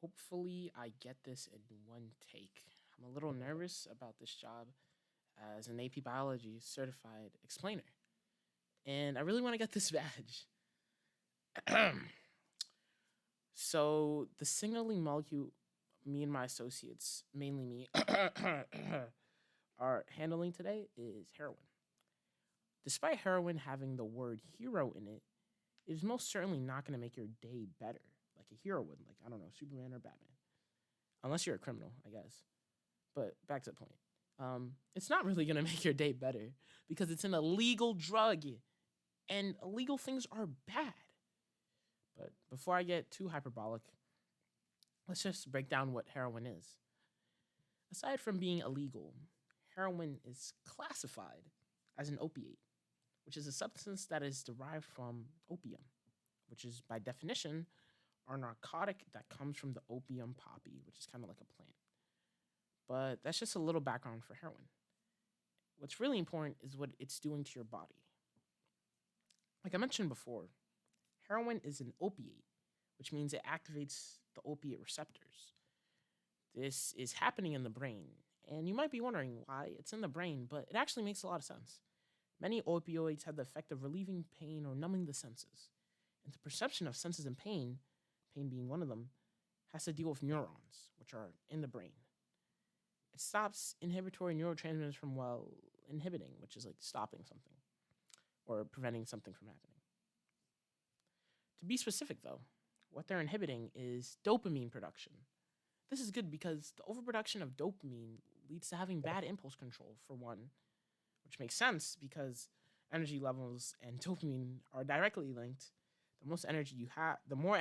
Hopefully, I get this in one take. I'm a little nervous about this job as an AP Biology certified explainer, and I really want to get this badge. So, the signaling molecule me and my associates, mainly me, are handling today is heroin. Despite heroin having the word hero in it, it is most certainly not going to make your day better, like a hero would, like, I don't know, Superman or Batman. Unless you're a criminal, I guess. But back to the point. It's not really gonna make your day better because it's an illegal drug, and illegal things are bad. But before I get too hyperbolic, let's just break down what heroin is. Aside from being illegal, heroin is classified as an opiate, which is a substance that is derived from opium, which is by definition a narcotic that comes from the opium poppy, which is kind of like a plant. But that's just a little background for heroin. What's really important is what it's doing to your body. Like I mentioned before, heroin is an opiate, which means it activates the opiate receptors. This is happening in the brain, and you might be wondering why it's in the brain, but it actually makes a lot of sense. Many opioids have the effect of relieving pain or numbing the senses. And the perception of senses and pain being one of them, has to deal with neurons, which are in the brain. It stops inhibitory neurotransmitters from, well, inhibiting, which is like stopping something or preventing something from happening. To be specific, though, what they're inhibiting is dopamine production. This is good because the overproduction of dopamine leads to having bad impulse control, for one, which makes sense because energy levels and dopamine are directly linked. The more energy you have, the more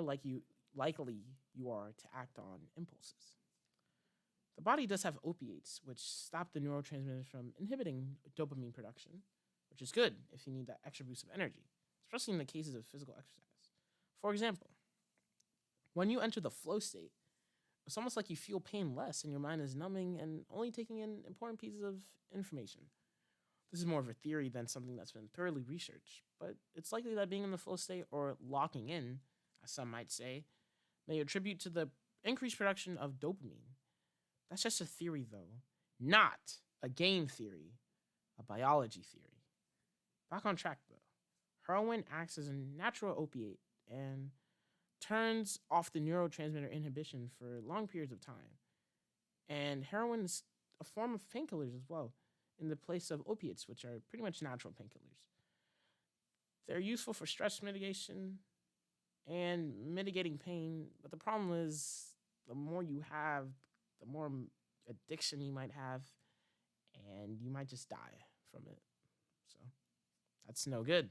likely you are to act on impulses. The body does have opiates, which stop the neurotransmitters from inhibiting dopamine production, which is good if you need that extra boost of energy, especially in the cases of physical exercise. For example, when you enter the flow state, it's almost like you feel pain less and your mind is numbing and only taking in important pieces of information. This is more of a theory than something that's been thoroughly researched, but it's likely that being in the flow state or locking in, as some might say, may attribute to the increased production of dopamine. That's just a theory, though, not a game theory, a biology theory. Back on track, though. Heroin acts as a natural opiate and turns off the neurotransmitter inhibition for long periods of time. And heroin is a form of painkillers as well, in the place of opiates, which are pretty much natural painkillers. They're useful for stress mitigation and mitigating pain, but the problem is the more you have, the more addiction you might have, and you might just die from it. So that's no good.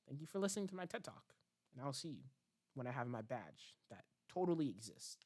Thank you for listening to my TED Talk, and I'll see you when I have my badge that totally exists.